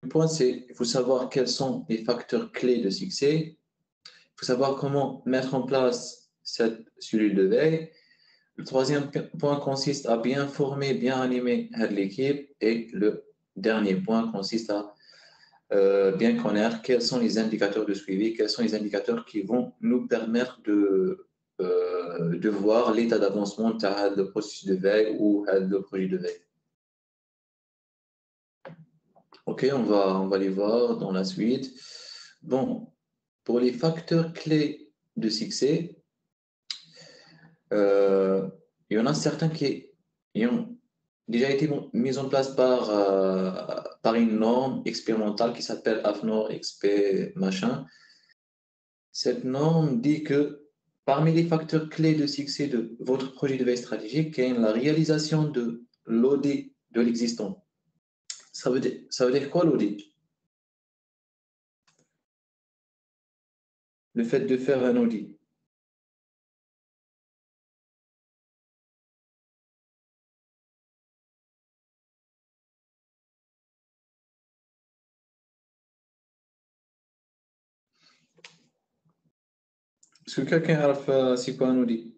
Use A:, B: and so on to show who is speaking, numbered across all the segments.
A: point, c'est qu'il faut savoir quels sont les facteurs clés de succès. Il faut savoir comment mettre en place cette cellule de veille. Le troisième point consiste à bien former, bien animer l'équipe. Et le dernier point consiste à bien connaître quels sont les indicateurs de suivi, quels sont les indicateurs qui vont nous permettre de voir l'état d'avancement de le processus de veille ou le projet de veille. OK, on va les voir dans la suite. Bon, pour les facteurs clés de succès, il y en a certains qui ont déjà été mis en place par une norme expérimentale qui s'appelle AFNOR XP machin. Cette norme dit que parmi les facteurs clés de succès de votre projet de veille stratégique, il y a la réalisation de l'audit de l'existant. Ça veut dire quoi l'audit? Le fait de faire un audit. Est-ce que quelqu'un a c'est quoi un audit?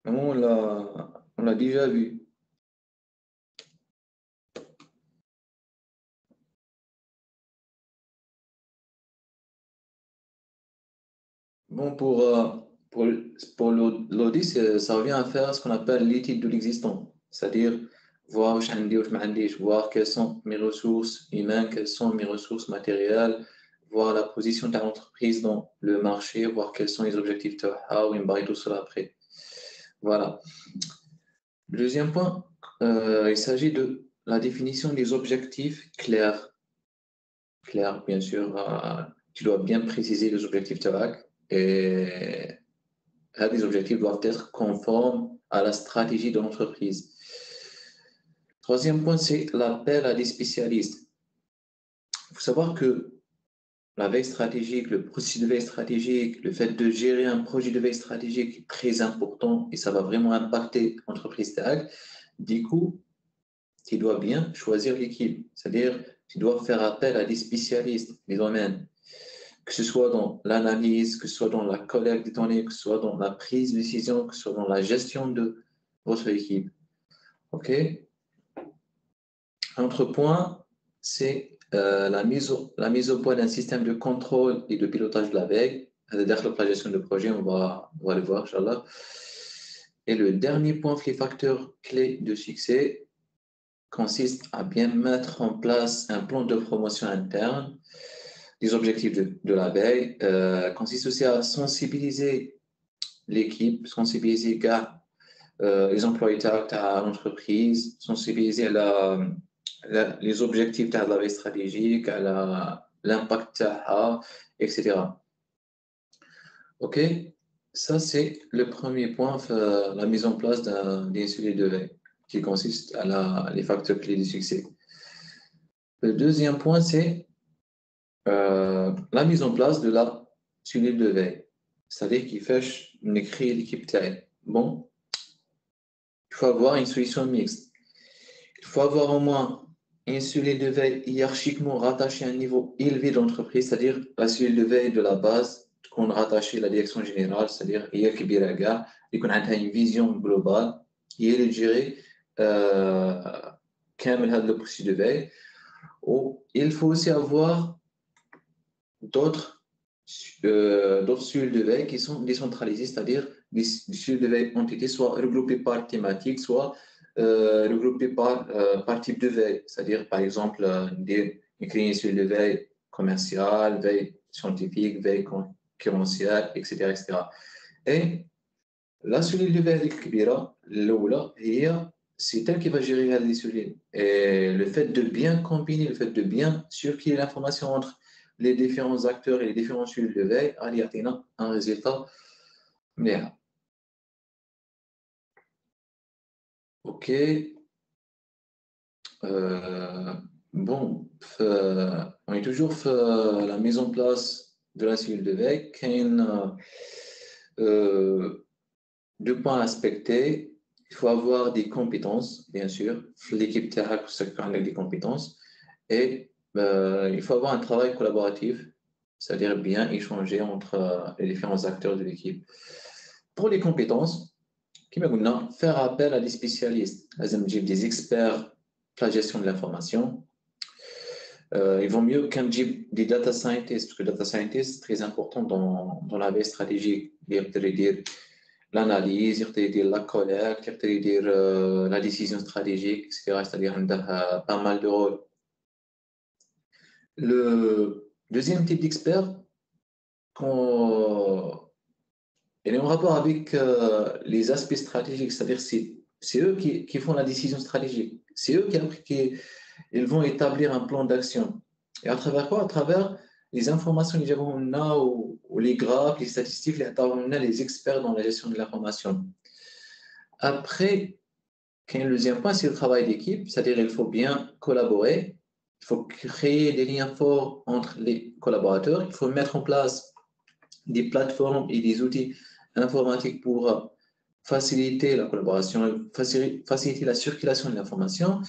A: On l'a déjà vu. Bon, pour l'audit, ça revient à faire ce qu'on appelle l'étude de l'existant, c'est-à-dire voir voir quelles sont mes ressources humaines, quelles sont mes ressources matérielles, voir la position de l'entreprise dans le marché, voir quels sont les objectifs de tout cela après. Voilà. Le deuxième point, il s'agit de la définition des objectifs clairs. Clairs, bien sûr, tu dois bien préciser les objectifs de et les objectifs doivent être conformes à la stratégie de l'entreprise. Troisième point, c'est l'appel à des spécialistes. Il faut savoir que la veille stratégique, le processus de veille stratégique, le fait de gérer un projet de veille stratégique est très important et ça va vraiment impacter l'entreprise TAG. Du coup, tu dois bien choisir l'équipe, c'est-à-dire tu dois faire appel à des spécialistes des domaines, que ce soit dans l'analyse, que ce soit dans la collecte des données, que ce soit dans la prise de décision, que ce soit dans la gestion de votre équipe. OK? Un autre point, c'est la mise au point d'un système de contrôle et de pilotage de la veille. Derrière la gestion de projet, on va le voir, Inch'Allah. Et le dernier point, les facteurs clés de succès, consiste à bien mettre en place un plan de promotion interne, des objectifs de la veille, consiste aussi à sensibiliser l'équipe, sensibiliser les employés à l'entreprise, sensibiliser les objectifs de la veille stratégique, à l'impact, etc. OK? Ça, c'est le premier point, la mise en place d'une cellule de veille qui consiste à les facteurs clés du succès. Le deuxième point, c'est la mise en place de la cellule de veille, c'est-à-dire qu'il fait créer l'équipe TAG. Bon, il faut avoir une solution mixte. Il faut avoir au moins une cellule de veille hiérarchiquement rattachée à un niveau élevé d'entreprise, c'est-à-dire la cellule de veille de la base qu'on rattache à la direction générale, c'est-à-dire il y a une vision globale qui est de gérer le processus de veille. Il faut aussi avoir d'autres cellules de veille qui sont décentralisées, c'est-à-dire des cellules de veille ont été soit regroupées par thématique, soit regroupées par type de veille, c'est-à-dire par exemple créer une cellule de veille commerciale, veille scientifique, veille concurrentielle, etc., etc. Et la cellule de veille Kibira, c'est elle qui va gérer les cellules. Et le fait de bien combiner, le fait de bien circuler l'information entre les différents acteurs et les différentes cellules de veille, il y a un résultat meilleur. OK. Bon, on est toujours fait la mise en place de la cellule de veille. Il y a deux points à respecter. il faut avoir des compétences, bien sûr. L'équipe TAC, avec des compétences. Et il faut avoir un travail collaboratif, c'est-à-dire bien échanger entre les différents acteurs de l'équipe. Pour les compétences, faire appel à des spécialistes, des experts pour la gestion de l'information. Il vaut mieux qu'un jeep des data scientists, parce que data scientist, c'est très important dans la veille stratégique. L'analyse, la collecte, la décision stratégique, etc. C'est-à-dire pas mal de rôles. Le deuxième type d'expert, il est en rapport avec les aspects stratégiques, c'est-à-dire c'est eux qui font la décision stratégique. C'est eux qui ils vont établir un plan d'action. Et à travers quoi? À travers les informations que on a, ou les graphes, les statistiques, on a les experts dans la gestion de l'information. Après, le deuxième point, c'est le travail d'équipe, c'est-à-dire qu'il faut bien collaborer, il faut créer des liens forts entre les collaborateurs, il faut mettre en place des plateformes et des outils informatiques pour faciliter la collaboration, faciliter la circulation de l'information.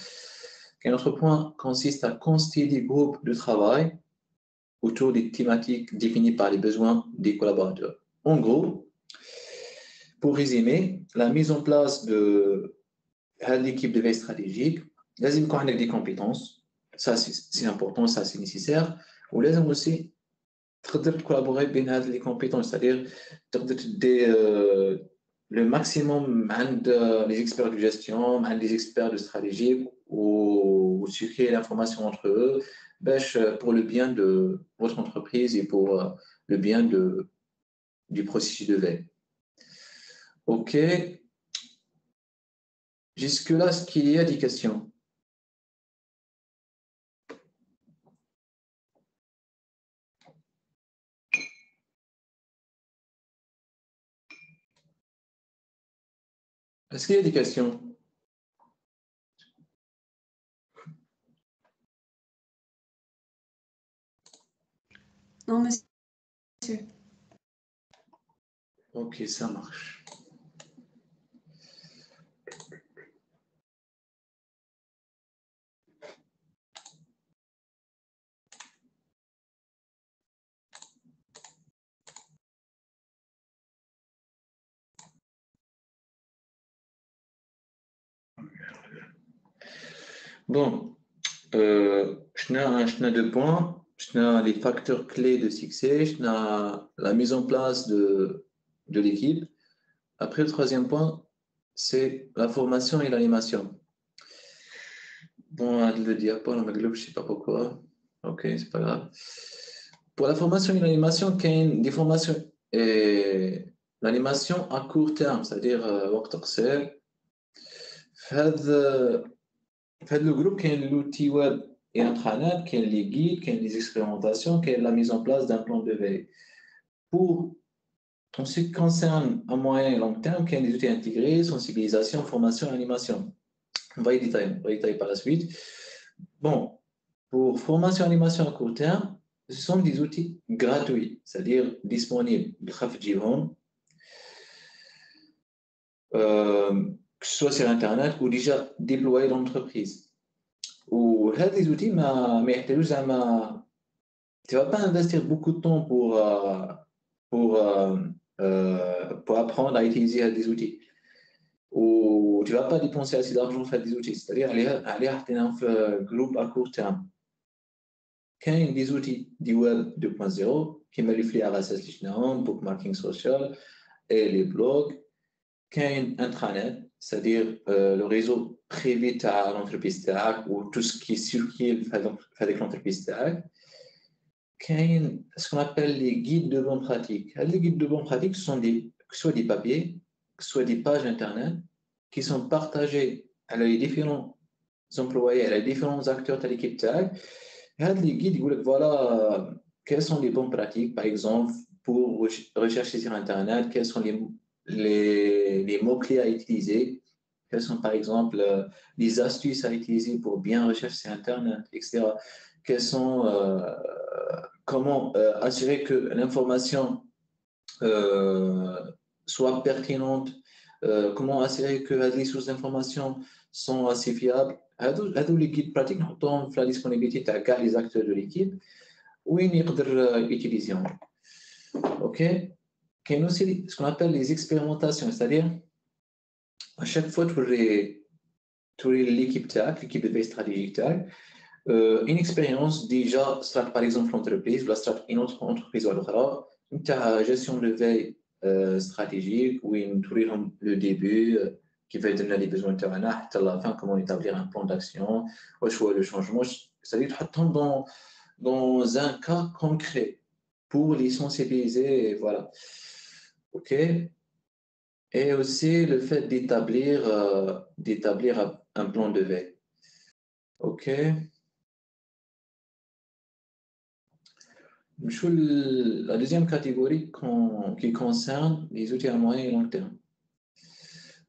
A: Un autre point consiste à constituer des groupes de travail autour des thématiques définies par les besoins des collaborateurs. En gros, pour résumer, la mise en place de l'équipe de veille stratégique, لازم يكون عندك des compétences, ça c'est important, ça c'est nécessaire, ولازم aussi تقدر collaborer بين هذه les compétences, c'est-à-dire تقدر تدي le maximum عند les experts de gestion, عند les experts de stratégie, ou circuler l'information entre eux pour le bien de votre entreprise et pour le bien du processus de veille. OK. Jusque-là, est-ce qu'il y a des questions? Est-ce qu'il y a des questions?
B: Non, monsieur.
A: Ok, ça marche. Bon, je n'ai deux points. Je n'ai les facteurs clés de succès, je n'ai la mise en place de l'équipe. Après, le troisième point, c'est la formation et l'animation. Bon, le diapo, je ne sais pas pourquoi. Ok, c'est pas grave. Pour la formation et l'animation, il y a des formations et l'animation à court terme, c'est-à-dire وقت قصير. في le groupe, il y a l'outil web et intranet, il y a les guides, il y a les expérimentations, il y a la mise en place d'un plan de veille. En ce qui concerne à moyen et long terme, il y a des outils intégrés, sensibilisation, formation et animation. On va y détailler par la suite. Bon, pour formation et animation à court terme, ce sont des outils gratuits, c'est-à-dire disponibles, que ce soit sur Internet ou déjà déployés dans l'entreprise. Ou ces outils, tu ne vas pas investir beaucoup de temps pour apprendre à utiliser des outils. Ou tu ne vas pas dépenser assez d'argent pour faire des outils. C'est-à-dire aller dans un groupe à court terme. Il y a des outils du web 2.0 qui me les RSS, bookmarking social et les blogs. Il y a un intranet, c'est-à-dire le réseau privé de l'entreprise TAC ou tout ce qui circule avec l'entreprise TAC. Il y a ce qu'on appelle les guides de bonne pratique. Les guides de bonne pratique sont que ce soit des papiers, que ce soit des pages Internet qui sont partagées à les différents employés, à les différents acteurs de l'équipe TAC. Les guides disent voilà quelles sont les bonnes pratiques, par exemple, pour rechercher sur Internet, quels sont les mots-clés à utiliser, quelles sont par exemple les astuces à utiliser pour bien rechercher sur Internet, etc. Comment assurer que l'information soit pertinente comment assurer que les sources d'information sont assez fiables. Les guides pratiques نحطوهم في la disponibilité تاع كاع les acteurs de l'équipe وين يقدر utiliser. OK. كاين aussi ce qu'on appelle les expérimentations, c'est-à-dire à chaque fois توري l'équipe تاعك, l'équipe de veille stratégique تاعك, une expérience déjà soit par exemple l'entreprise ou soit une autre entreprise ou l'autre, une gestion de veille stratégique où ils nous le début qui va donner les besoins تاعنا حتى la fin, comment établir un plan d'action, au choix le changement, c'est-à-dire dans un cas concret pour les sensibiliser et voilà. OK. Et aussi le fait d'établir un plan de veille. OK. La deuxième catégorie qui concerne les outils à moyen et long terme.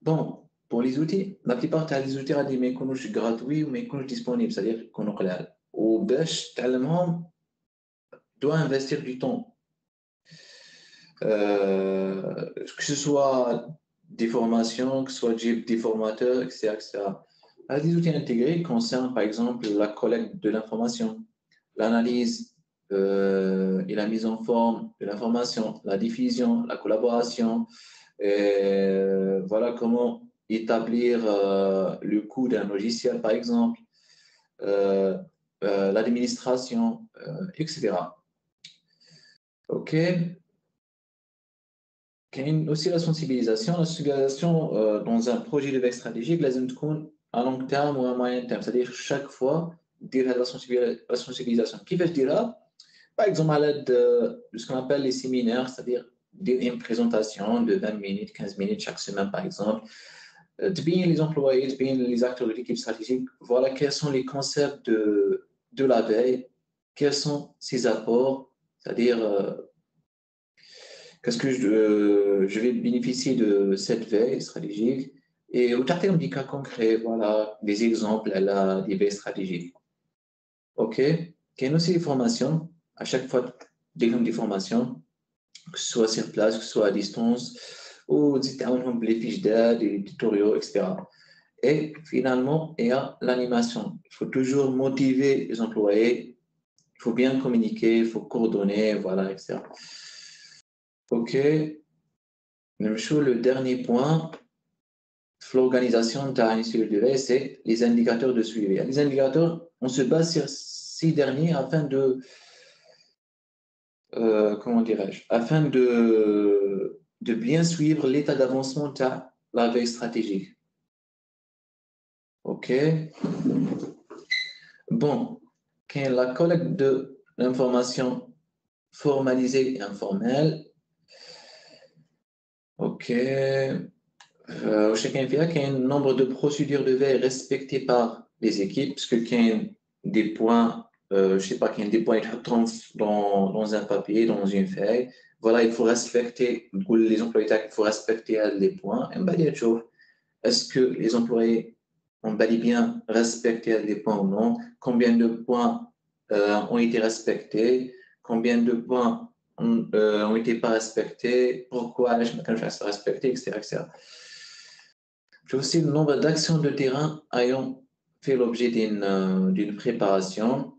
A: Bon, pour les outils, la plupart des outils mais gratuits ou mais disponibles, c'est-à-dire qu'on a ou باش تعلمهم doit investir du temps. Que ce soit des formations, que ce soit des formateurs, etc., etc. Les outils intégrés concernent par exemple la collecte de l'information, l'analyse et la mise en forme de l'information, la diffusion, la collaboration, et voilà comment établir le coût d'un logiciel par exemple, l'administration, etc. OK. Aussi la sensibilisation dans un projet de veille stratégique لازم تكون à long terme ou à moyen terme, c'est-à-dire chaque fois dire la sensibilisation كيفاش ديرها par exemple à l'aide de ce qu'on appelle les séminaires, c'est-à-dire une présentation de 20 minutes 15 minutes chaque semaine par exemple, تبين les employés, تبين les acteurs de l'équipe stratégique, voilà quels sont les concepts de la veille, quels sont ses apports, c'est-à-dire qu'est-ce que je vais bénéficier de cette veille stratégique et au terme des cas concrets, voilà, des exemples à des veilles stratégiques. OK. Il y a aussi des formations, à chaque fois des formations, que ce soit sur place, que ce soit à distance, ou les fiches d'aide, les tutoriaux, etc. Et finalement, il y a l'animation. Il faut toujours motiver les employés, il faut bien communiquer, il faut coordonner, voilà, etc. OK. Le dernier point, l'organisation d'un cellule de veille, c'est les indicateurs de suivi. Les indicateurs, on se base sur ces derniers afin de, comment dirais-je, afin de bien suivre l'état d'avancement de la veille stratégique. OK. Bon, quand la collecte de l'information formalisée et informelle, OK. Chacun fait qu'il y a un nombre de procédures de veille respectées par les équipes, parce qu'il y a des points, je ne sais pas, qu'il y a des points dans un papier, dans une feuille. Voilà, il faut respecter, les employés, il faut respecter les points. Est-ce que les employés ont bel et bien respecté les points ou non? Combien de points ont été respectés? Combien de points ont été pas respectés? Pourquoi je ne pas respecter, etc., etc. J'ai aussi le nombre d'actions de terrain ayant fait l'objet d'une préparation.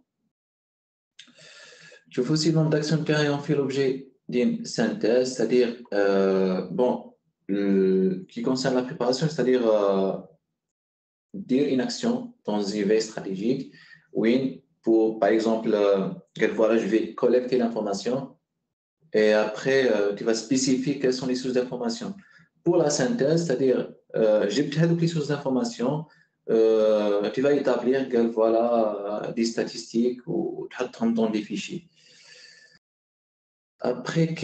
A: Je fais aussi le nombre d'actions de terrain ayant fait l'objet d'une synthèse, c'est-à-dire, qui concerne la préparation, c'est-à-dire dire une action dans une veille stratégique, oui, pour, par exemple, voilà, je vais collecter l'information et après, tu vas spécifier quelles sont les sources d'information. Pour la synthèse, c'est-à-dire, j'ai peut-être les sources d'information, tu vas établir voilà, des statistiques ou dans des fichiers. Après,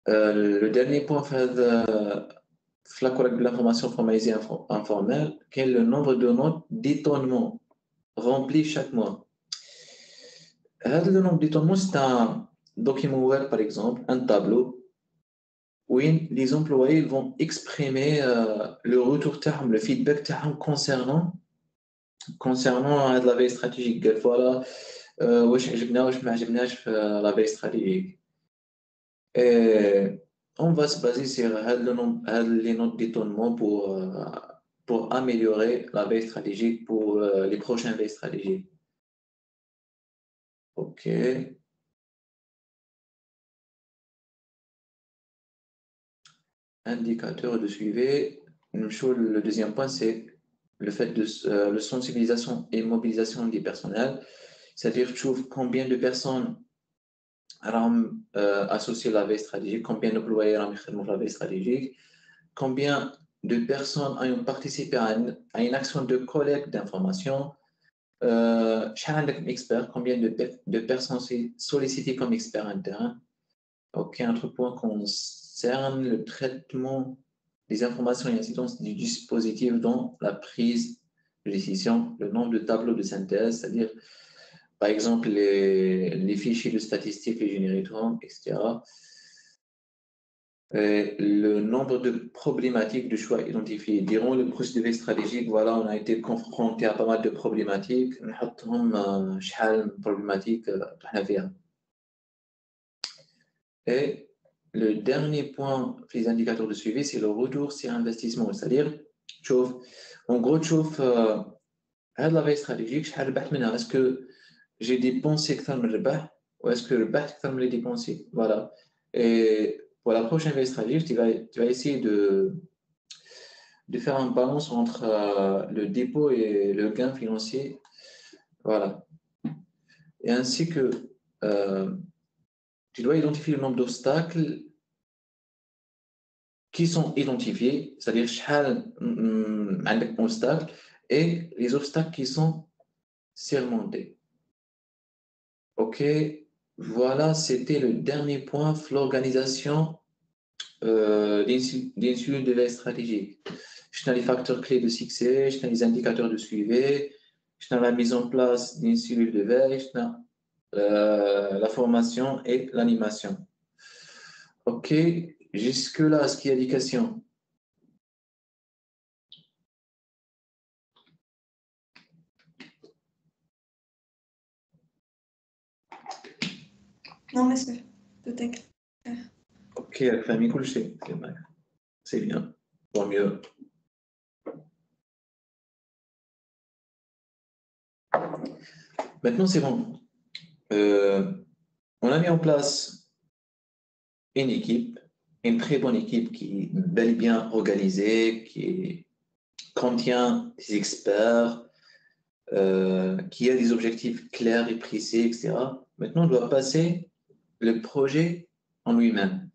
A: le dernier point, la collecte de l'information formalisée informelle, quel est le nombre de notes d'étonnement remplis chaque mois. Le nombre d'étonnements, c'est un document web, par exemple, un tableau où les employés vont exprimer le retour, le feedback concernant la veille stratégique. Voilà, واش عجبنا واش ما عجبناش في la veille stratégique. Et on va se baser sur les notes d'étonnement pour améliorer la veille stratégique pour les prochaines veilles stratégiques. OK. Indicateur de suivi. Le deuxième point, c'est le fait de la sensibilisation et mobilisation des personnels. C'est-à-dire, tu trouves combien de personnes associées à la veille stratégique, combien d'employés ont la veille stratégique, combien de personnes ont participé à une action de collecte d'informations, combien de personnes sollicitées comme experts internes. OK, un autre point concerne le traitement des informations et incidences du dispositif dans la prise de décision, le nombre de tableaux de synthèse, c'est-à-dire, par exemple, les fichiers de statistiques, les générateurs, etc. Et le nombre de problématiques de choix identifiées. Durant le processus stratégique, voilà, on a été confronté à pas mal de problématiques. Et le dernier point, les indicateurs de suivi, c'est le retour sur investissement. C'est-à-dire, en gros, la veille stratégique, est-ce que j'ai dépensé que le rebat ou est-ce que le rebat que les dépensé? Voilà. Et pour la prochaine veille stratégique, tu vas essayer de faire un balance entre le dépôt et le gain financier. Voilà. Et ainsi que tu dois identifier le nombre d'obstacles qui sont identifiés, c'est-à-dire chaque obstacle et les obstacles qui sont surmontés. OK, voilà, c'était le dernier point, l'organisation d'une suite de veille stratégique. Je les facteurs clés de succès, je les indicateurs de suivi, je la mise en place d'une cellule de veille, la formation et l'animation. OK, jusque-là, est-ce qu'il y a des questions?
B: Non, monsieur. Tout est clair.
A: OK, famille cool, c'est bien, tant mieux. Maintenant, c'est bon. On a mis en place une équipe, une très bonne équipe qui est bel et bien organisée, qui contient des experts, qui a des objectifs clairs et précis, etc. Maintenant, on doit passer le projet en lui-même.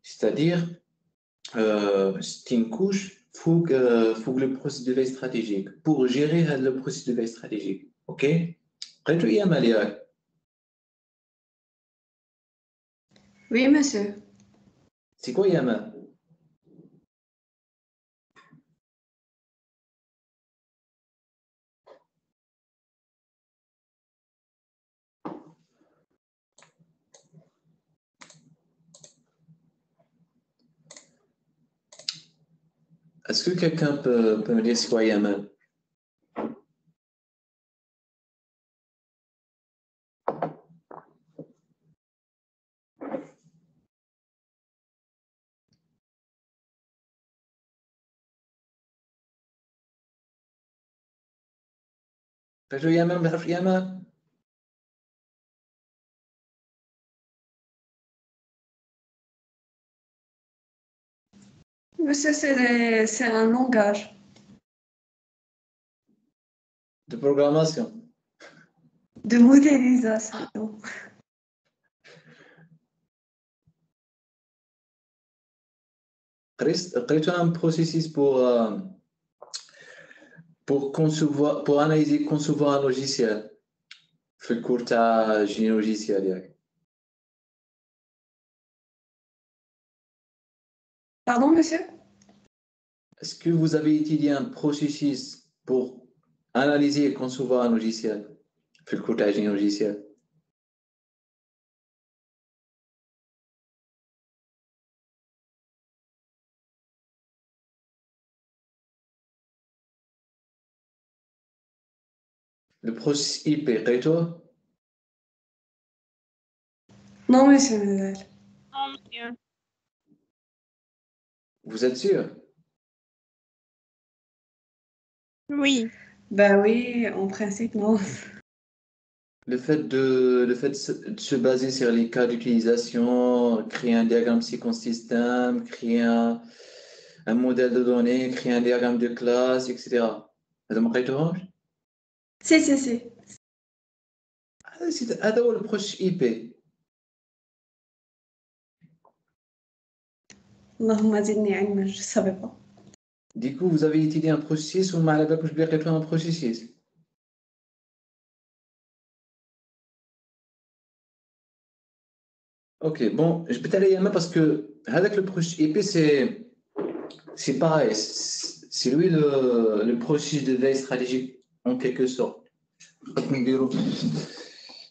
A: C'est-à-dire, c'est une couche, il faut que le processus de veille stratégique, pour gérer le processus de veille stratégique. OK?
B: Oui, monsieur.
A: C'est quoi Yama? Est-ce que quelqu'un peut me dire c'est quoi Yama? Yama?
B: Monsieur, c'est un langage.
A: De programmation.
B: De modélisation.
A: قريت un processus pour analyser concevoir un logiciel في الكور تاع génie logiciel ياك.
B: Pardon, monsieur?
A: Est-ce que vous avez étudié un processus pour analyser et concevoir un logiciel في الكور تاع génie logiciel? Le processus IP قريته؟
B: Non, monsieur.
C: Non, monsieur.
A: Vous êtes sûr?
C: Oui.
B: Ben oui, en principe, non.
A: Le fait de se baser sur les cas d'utilisation, créer un diagramme psychosystème, créer un modèle de données, créer un diagramme de classe, etc. هذا ما قريتوهمش؟
B: Si.
A: هذا هو البروش اي بي.
B: اللهم زدني علما je savais pas.
A: Du coup, vous avez étudié un processus ou ما على بالكش بلي قريتو un processus. Ok, bon, je peux t'aller même parce que avec le proche IP, c'est pareil, c'est lui le processus de veille stratégique en quelque sorte.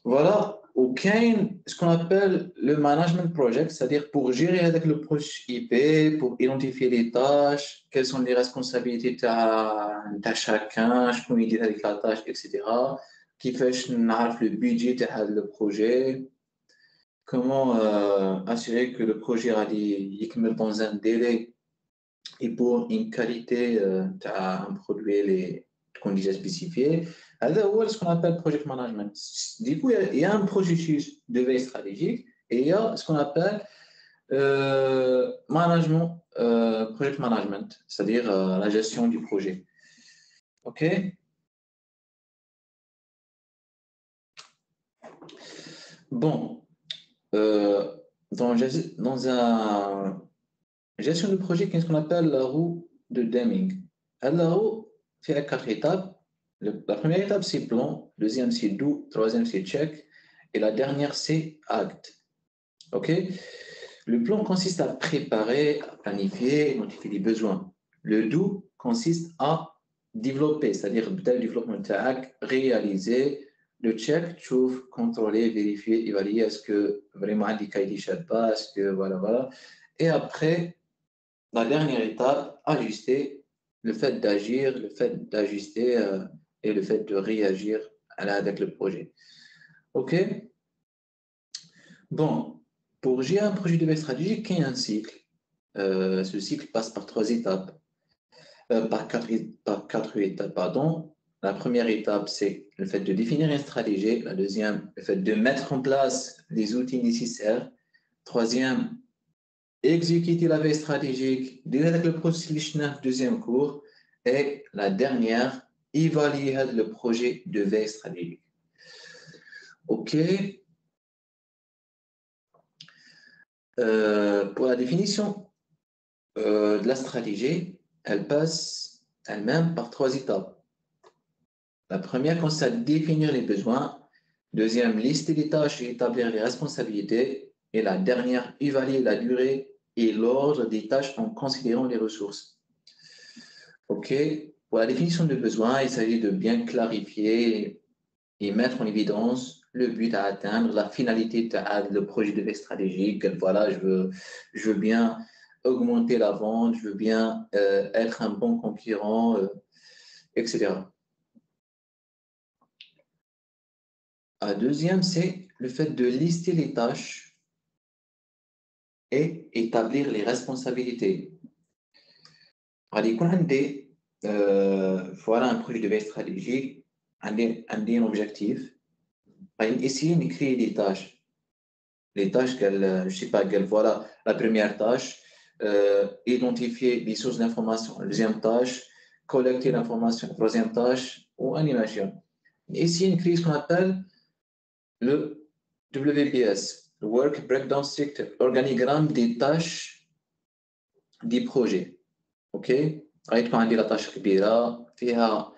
A: Voilà, aucun, ce qu'on appelle le management project, c'est-à-dire pour gérer avec le proche IP, pour identifier les tâches, quelles sont les responsabilités de chacun, je peux aider avec la tâche, etc. Qui fait le budget de le projet. Comment assurer que le projet est dans un délai et pour une qualité un produit les conditions spécifiées. Alors, ce qu'on appelle project management. Du coup, il y a un processus de veille stratégique et il y a ce qu'on appelle management, project management, c'est-à-dire la gestion du projet. OK? Bon. Dans un gestion de projet, qu'est-ce qu'on appelle la roue de Deming? La roue fait 4 étapes. La première étape, c'est plan. Deuxième, c'est do. Troisième, c'est check. Et la dernière, c'est act. OK? Le plan consiste à préparer, à planifier, identifier les besoins. Le do consiste à développer, c'est-à-dire le développement tag, réaliser. Le check, trouve, contrôler, vérifier, évaluer est-ce que vraiment indiqué pas, est-ce que voilà. Et après, la dernière étape, ajuster, le fait d'agir, le fait d'ajuster et le fait de réagir avec le projet. OK? Bon, pour gérer un projet de veille stratégique, il y a un cycle. Ce cycle passe par 3 étapes, par quatre étapes, pardon. La première étape, c'est le fait de définir une stratégie. La deuxième, le fait de mettre en place les outils nécessaires. Troisième, exécuter la veille stratégique, avec le processus deuxième cours. Et la dernière, évaluer le projet de veille stratégique. OK. Pour la définition de la stratégie, elle passe elle-même par 3 étapes. La première consiste à définir les besoins. Deuxième, lister les tâches et établir les responsabilités. Et la dernière, évaluer la durée et l'ordre des tâches en considérant les ressources. OK. Pour la définition de besoins, il s'agit de bien clarifier et mettre en évidence le but à atteindre, la finalité de le projet de veille stratégique. Voilà, je veux bien augmenter la vente, je veux bien être un bon concurrent, etc. La deuxième, c'est le fait de lister les tâches et établir les responsabilités. Voilà un projet de veille stratégique, un objectif. Essayer de créer des tâches. Les tâches je sais pas, voilà la première tâche, identifier les sources d'information. La deuxième tâche, collecter l'information. La troisième tâche, ou animation. Essayer de créer ce qu'on appelle le WBS, le Work Breakdown Structure, l'organigramme des tâches des projets. OK? غيتكون عندي la tâche كبيرة فيها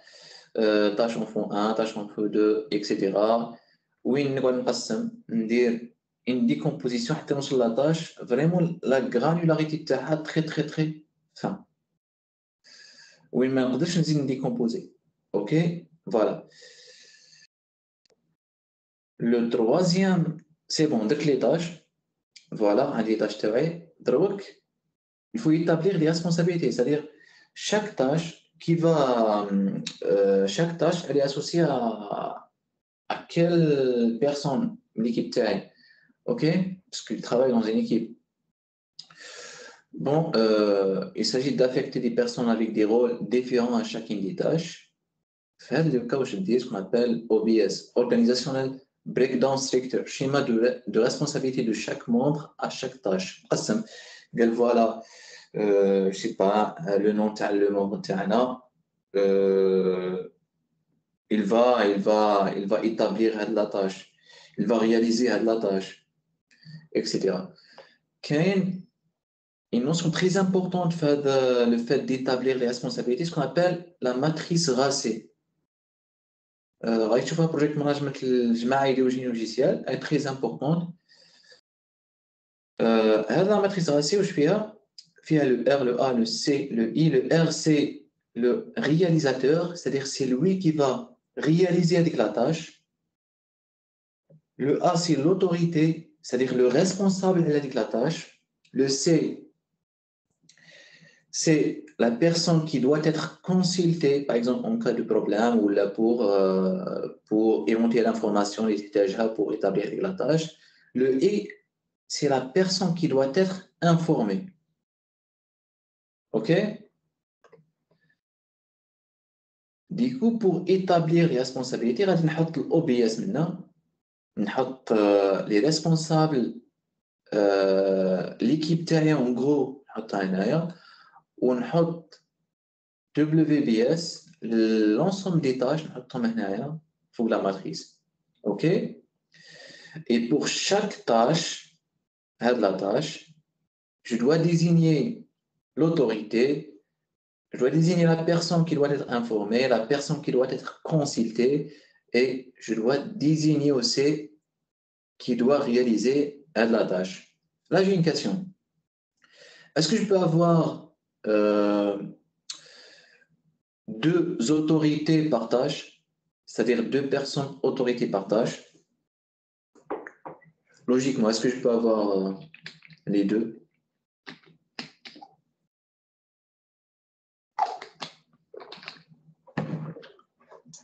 A: tâche en fond 1, tâche en fond 2, etc. وين نقعد نقسم ندير une décomposition حتى نوصل la tâche vraiment la granularité تاعها très fin. وين ما نقدرش نزيد نديكومبوزي. OK? Voilà. Le troisième, c'est bon, donc les tâches. Voilà, les tâches تاعي. دروك il faut établir des responsabilités, c'est-à-dire chaque tâche chaque tâche elle est associée à quelle personne l'équipe taille, ok, parce qu'il travaille dans une équipe. Bon, il s'agit d'affecter des personnes avec des rôles différents à chacune des tâches. Faire le cas où je dis ce qu'on appelle OBS, Organizational Breakdown Structure, schéma de responsabilité de chaque membre à chaque tâche. قسم. قال voilà, je sais pas, le nom تاع le membre تاعنا, il va établir la tâche, il va réaliser la tâche, etc. كاين une notion très importante le fait d'établir les responsabilités, ce qu'on appelle la matrice racée. غادي تشوفها project management الجماعه يدير logiciel est très importante. هذه la matrice racée واش فيها le R, le A, le C, le I, le R, c'est le réalisateur, c'est-à-dire c'est lui qui va réaliser avec la tâche. Le A, c'est l'autorité, c'est-à-dire le responsable avec la tâche. Le C, c'est la personne qui doit être consultée, par exemple en cas de problème ou là pour éventuer l'information pour établir la tâche. Le I, c'est la personne qui doit être informée. OK? Du coup, pour établir les responsabilités, on va mettre l'OBS maintenant. On va les responsables, l'équipe derrière, en gros, on va mettre WBS, l'ensemble des tâches, on va mettre pour la matrice. OK? Et pour chaque tâche, la tâche, je dois désigner l'autorité. Je dois désigner la personne qui doit être informée, la personne qui doit être consultée, et je dois désigner aussi qui doit réaliser la tâche. Là, j'ai une question. Est-ce que je peux avoir deux autorités par tâche, c'est-à-dire deux personnes autorités par tâche? Logiquement, est-ce que je peux avoir les deux?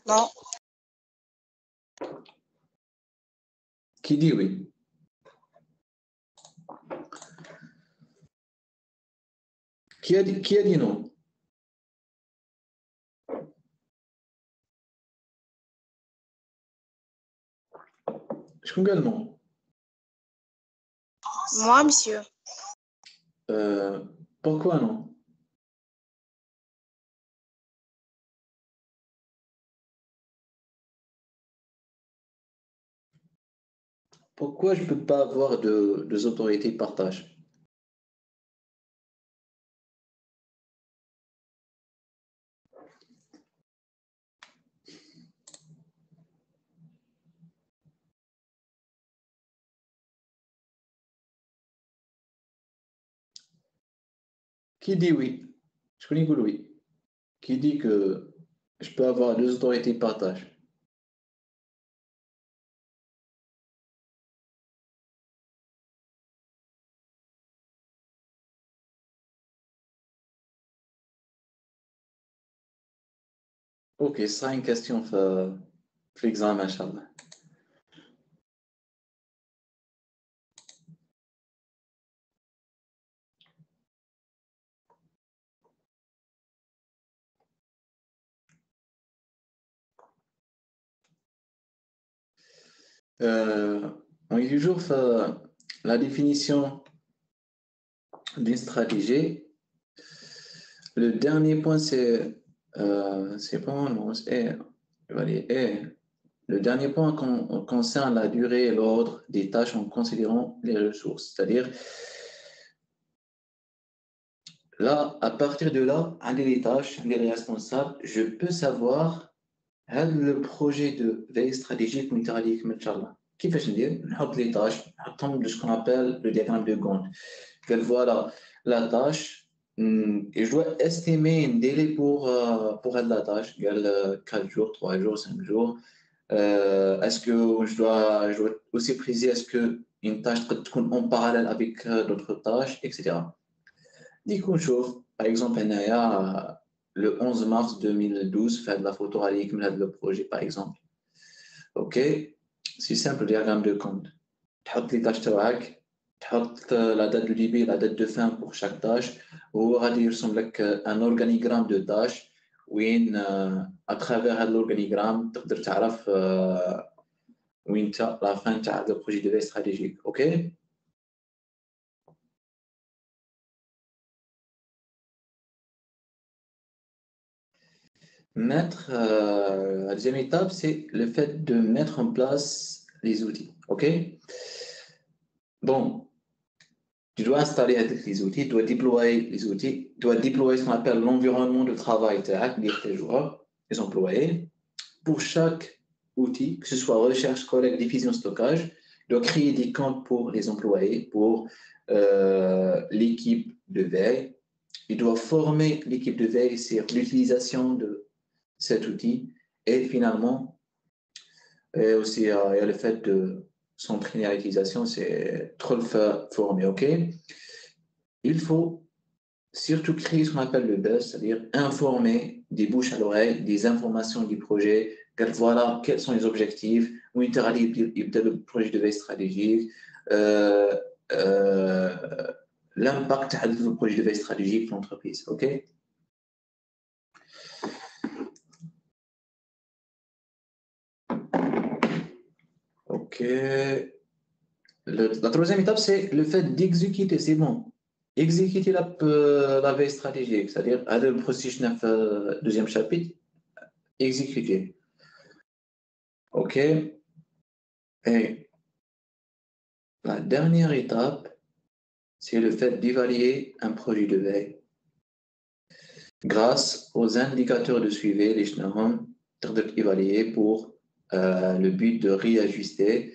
C: Non.
A: Qui dit oui? Qui a dit non? Je comprends non.
C: Moi, monsieur.
A: Pourquoi non? Pourquoi je ne peux pas avoir deux autorités par tâche? Qui dit oui? Je connais que oui. Qui dit que je peux avoir deux autorités par tâche? Ok, ce sera une question pour l'examen, Inch'Allah. On est toujours la définition d'une stratégie. Le dernier point, c'est bon, non, le dernier point concerne la durée et l'ordre des tâches en considérant les ressources. C'est-à-dire, là, à partir de là, avec les tâches, les responsables, je peux savoir le projet de veille stratégique militaire Inch'Allah. كيفاش ندير نحط les tâches نحطهم de ce qu'on appelle le diagramme de Gantt. Voilà la tâche et je dois estimer un délai pour la tâche 4 jours 3 jours 5 jours. Est-ce que je dois aussi préciser est-ce que une tâche peut être en parallèle avec d'autres tâches, etc. Du coup, par exemple, le 11 mars 2012, faire de la photo avec le projet, par exemple. OK? C'est simple, diagramme de compte. Tu as les tâches تاعك تحط la date de début, la date de fin pour chaque tâche. وهو غادي يرسم لك un organigramme de tâches وين à travers هذا l'organigramme تقدر تعرف وين تا la fin تاع le projet de veille stratégique. OK. La deuxième étape, c'est le fait de mettre en place les outils. OK. Bon, tu dois installer les outils, tu dois déployer les outils, tu dois déployer ce qu'on appelle l'environnement de travail des joueurs, les employés. Pour chaque outil, que ce soit recherche, collecte, diffusion, stockage, tu dois créer des comptes pour les employés, pour l'équipe de veille. Il doit former l'équipe de veille sur l'utilisation de cet outil. Et finalement, aussi, il y a le fait de s'entraîner à l'utilisation, c'est trop le former, OK? Il faut surtout créer ce qu'on appelle le buzz, c'est-à-dire informer des bouches à l'oreille, des informations du projet, voilà quels sont les objectifs, où il le projet de veille stratégique, l'impact du projet de veille stratégique pour l'entreprise, OK? OK. La troisième étape, c'est le fait d'exécuter, c'est bon. Exécuter la veille stratégique, c'est-à-dire le processus le deuxième chapitre, exécuter. OK. Et la dernière étape, c'est le fait d'évaluer un projet de veille grâce aux indicateurs de suivi, les CHNAHOM, évaluer pour le but de réajuster.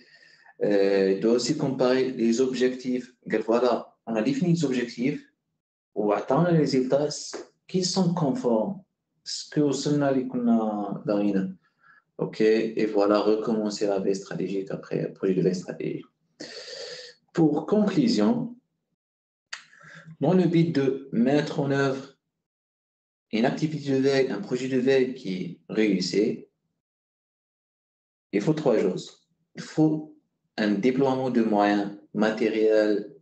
A: Il doit aussi comparer les objectifs. Voilà, on a défini les objectifs ou attendre les résultats qui sont conformes. Ce que nous OK, et voilà, recommencer la veille stratégique après le projet de veille stratégique. Pour conclusion, dans le but de mettre en œuvre une activité de veille, un projet de veille qui réussit, il faut trois choses. Il faut un déploiement de moyens matériels,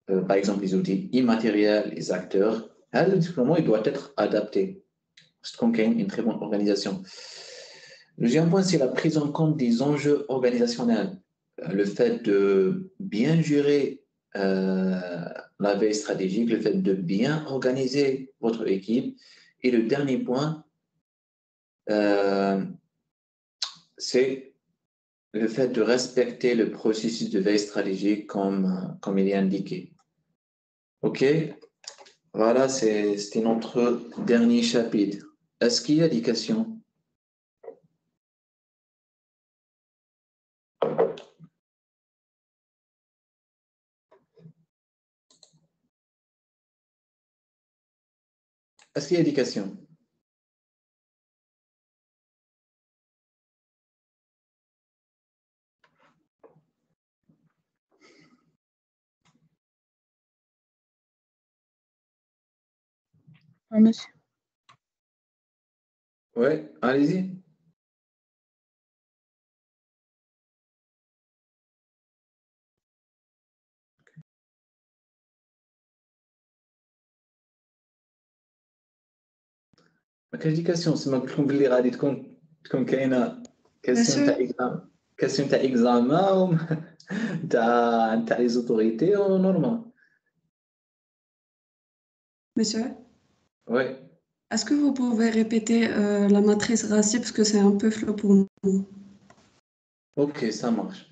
A: par exemple les outils immatériels, les acteurs. Le déploiement il doit être adapté parce qu'on a une très bonne organisation. Le deuxième point, c'est la prise en compte des enjeux organisationnels. Le fait de bien gérer la veille stratégique, le fait de bien organiser votre équipe. Et le dernier point, c'est le fait de respecter le processus de veille stratégique comme il est indiqué. OK? Voilà, c'était notre dernier chapitre. Est-ce qu'il y a des questions? Est-ce qu'il y a des questions?
D: Monsieur.
A: Oui, allez-y. ما كاينش دي كاسيون سما قلت لكم بلي غادي تكون كاينه كاسيون تاع اكزام كاسيون تاع اكزامان تاع لي زوتوريتي نورمال.
B: Monsieur,
A: Oui.
B: est-ce que vous pouvez répéter la matrice racine parce que c'est un peu flou pour nous?
A: OK, ça marche.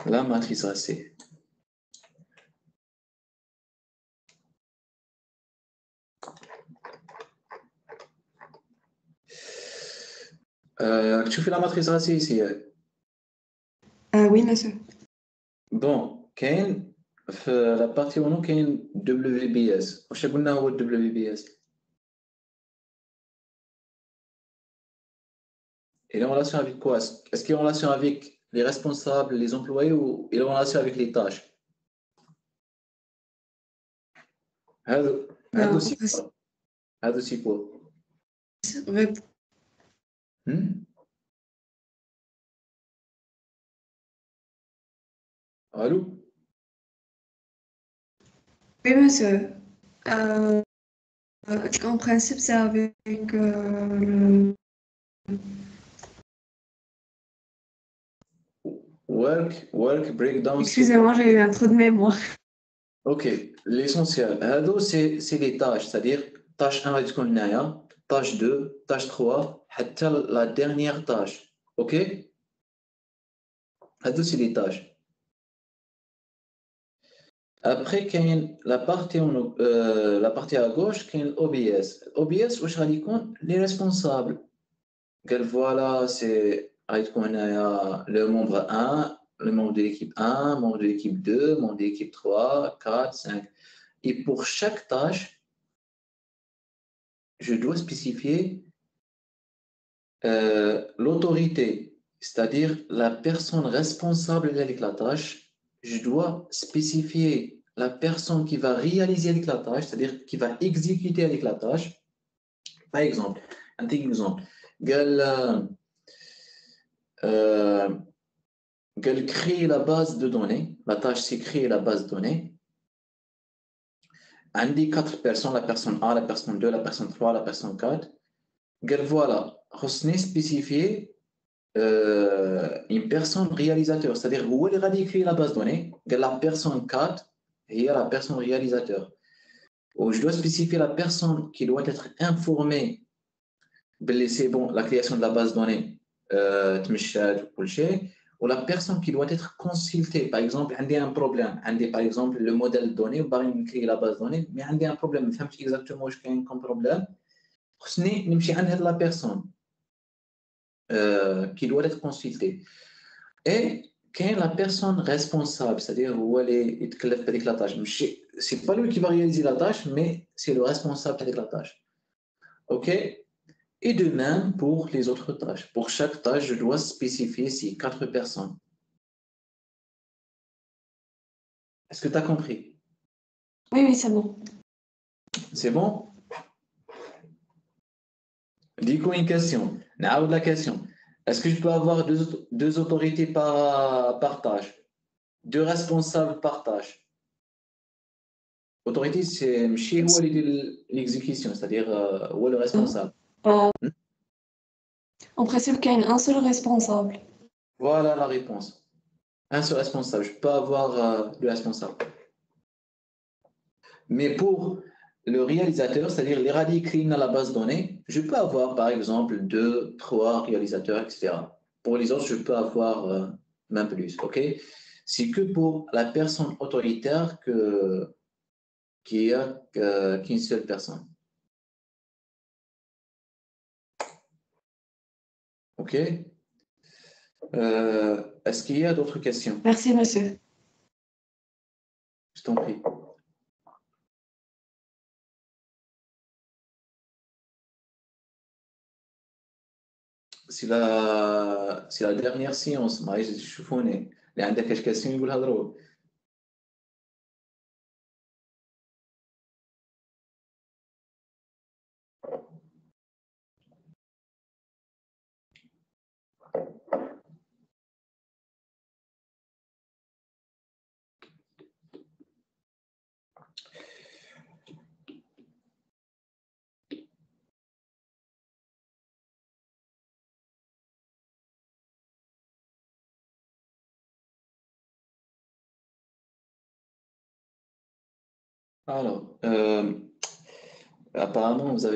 A: La matrice racée. Tu fais la matrice racée ici.
B: Oui, monsieur.
A: Bon, كاين في la partie où كاين WBS. واش قلنا هو WBS؟ Il est en relation avec quoi? Est-ce qu'il est en relation avec les responsables, les employés ou il est en relation avec les tâches? هذا سي كوا؟ Allô?
B: Oui, monsieur. En principe, c'est avec le...
A: Work breakdown.
B: Excusez-moi, j'ai eu un trou de mémoire.
A: Ok, l'essentiel. هادو c'est les tâches, c'est-à-dire tâche 1 غادي تكون هنايا, tâche 2, tâche 3, حتى la dernière tâche. Ok? هادو c'est les tâches. Après, كاين la partie à gauche, كاين OBS. OBS واش غادي يكون les responsables. قال voilà, c'est غادي تكون هنايا le membre 1, le membre de l'équipe 1, membre de l'équipe 2, membre de l'équipe 3, 4, 5. Et pour chaque tâche, je dois spécifier l'autorité, c'est-à-dire la personne responsable avec la tâche. Je dois spécifier la personne qui va réaliser avec la tâche, c'est-à-dire qui va exécuter avec la tâche. Par exemple, un petit exemple. Créer la base de données. La tâche, c'est créer la base de données. On dit 4 personnes, la personne A, la personne 2, la personne 3, la personne 4. Voilà, on spécifier une personne réalisateur, c'est-à-dire où elle a créé la base de données, la personne 4 et la personne réalisateur. Où je dois spécifier la personne qui doit être informée, c'est bon, la création de la base de données, ou la personne qui doit être consultée. Par exemple, il y a un problème, par exemple le modèle de données, on créer la base de données, mais il y a un problème, je ne sais pas exactement ce qu'il y a comme problème. Je la personne qui doit être consultée. Et quand la personne responsable, c'est-à-dire où elle est avec la tâche, ce n'est pas lui qui va réaliser la tâche, mais c'est le responsable avec la tâche. OK? Et de même pour les autres tâches. Pour chaque tâche, je dois spécifier ces 4 personnes. Est-ce que tu as compris?
B: Oui, oui, c'est bon.
A: C'est bon? Dis-moi une question. La question. Est-ce que je peux avoir deux autorités par tâche? Deux responsables par tâche? Autorité, c'est l'exécution, c'est-à-dire où est le responsable.
B: En principe, il y a un seul responsable.
A: Voilà la réponse. Un seul responsable. Je peux avoir deux responsables. Mais pour le réalisateur, c'est-à-dire les radicaux dans la base de données, je peux avoir par exemple 2, 3 réalisateurs, etc. Pour les autres, je peux avoir même plus. OK? C'est que pour la personne autoritaire qu'il n'y a qu'une seule personne. OK? Est-ce qu'il y a d'autres questions?
B: Merci, monsieur.
A: Je t'en prie. C'est la dernière séance. ما يشوفوني اللي عندك ايش كاسين يقول هضروا. Alors, apparemment, vous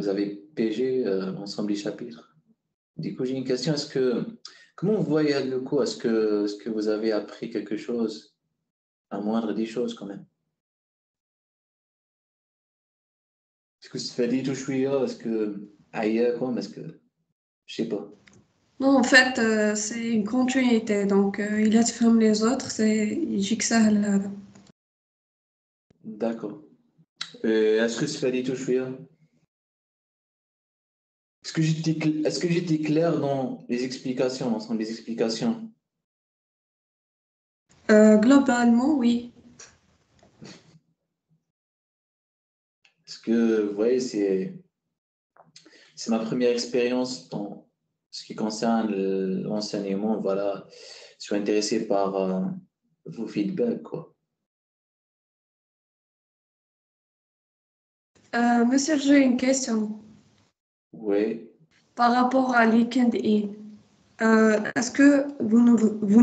A: avez PG l'ensemble des chapitres. Du coup, j'ai une question. Comment vous voyez le cours? Est-ce que vous avez appris quelque chose, à moindre des choses quand même? Est-ce que ça fait dit tout chouïa? Est-ce que ailleurs comme? Est-ce que je sais pas.
B: Non, en fait, c'est une continuité. Donc, il laisse fermer les autres. Il dit que ça.
A: D'accord. Est-ce que ça fait dit tout chouïa? Est-ce que j'étais clair dans les explications, l'ensemble des explications?
B: Globalement, oui.
A: Parce que, vous voyez, c'est ma première expérience dans ce qui concerne l'enseignement, voilà, je suis intéressé par vos feedbacks, quoi.
B: Monsieur, j'ai une question.
A: Oui.
B: Par rapport à LinkedIn, est-ce que vous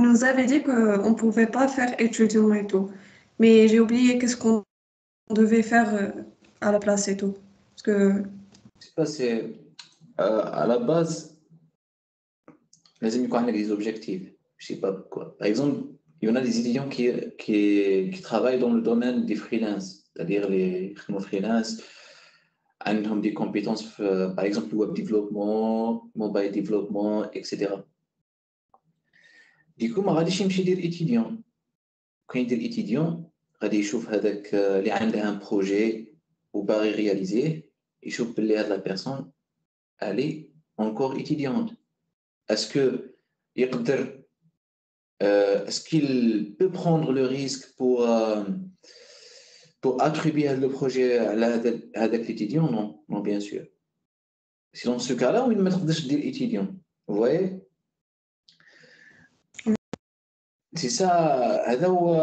B: nous avez dit qu'on ne pouvait pas faire étudiant et tout, mais j'ai oublié qu'est-ce qu'on devait faire à la place et tout. Parce que,
A: Je sais pas, c'est à la base, les amis, quand on a des objectifs, je sais pas pourquoi. Par exemple, il y en a des étudiants qui travaillent dans le domaine des freelances, c'est-à-dire les freelance, ont des compétences, par exemple, web développement, mobile développement, etc. Du coup, ما غاديش يمشي يدير étudiant. quand يدير étudiant غادي يشوف هذاك اللي عنده ان بروجي وباغي رياليزيه يشوف باللي هاد لا بيرسون elle encore étudiante. Est-ce que يقدر est-ce qu'il peut prendre le risque pour attribuer le projet à هذاك l'étudiant? Non, non, bien sûr. C'est dans ce cas-là où il ne تقدرش دير étudiant. Vous voyez? C'est ça, هذا هو